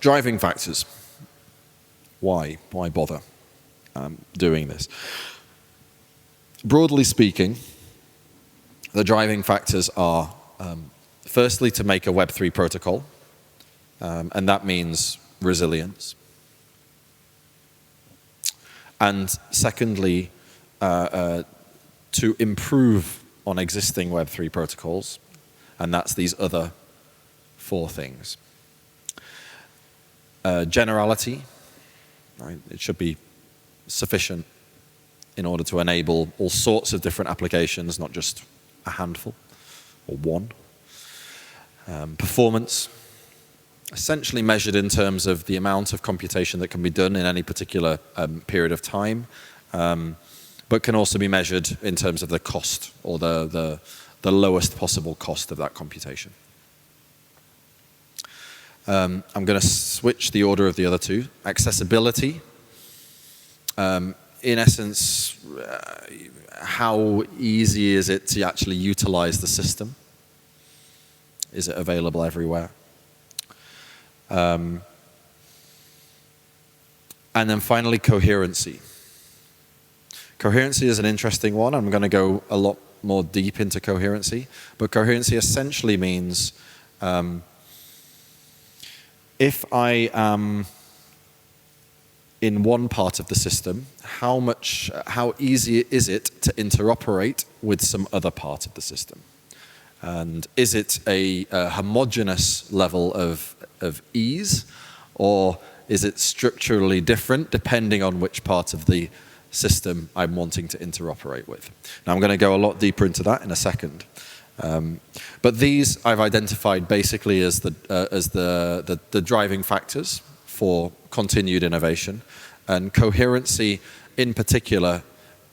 Driving factors. Why? Why bother doing this? Broadly speaking, the driving factors are, firstly, to make a Web3 protocol, and that means resilience. And secondly, to improve on existing Web3 protocols, and that's these other four things. Generality, right? It should be sufficient in order to enable all sorts of different applications, not just a handful or one. Performance, essentially measured in terms of the amount of computation that can be done in any particular period of time, but can also be measured in terms of the cost or the lowest possible cost of that computation. I'm going to switch the order of the other two. Accessibility, in essence, how easy is it to actually utilize the system? Is it available everywhere? And then finally, coherency. Coherency is an interesting one. I'm going to go a lot more deep into coherency. But coherency essentially means if I am in one part of the system, how easy is it to interoperate with some other part of the system? And is it a homogeneous level of ease, or is it structurally different depending on which part of the system I'm wanting to interoperate with? Now, I'm going to go a lot deeper into that in a second. But these I've identified basically as the driving factors for continued innovation. And coherency in particular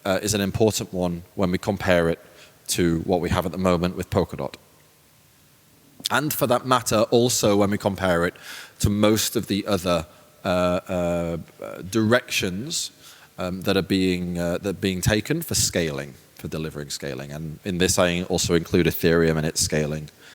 is an important one when we compare it to what we have at the moment with Polkadot. And for that matter, also when we compare it to most of the other directions that are being taken for scaling, for delivering scaling. And in this, I also include Ethereum and its scaling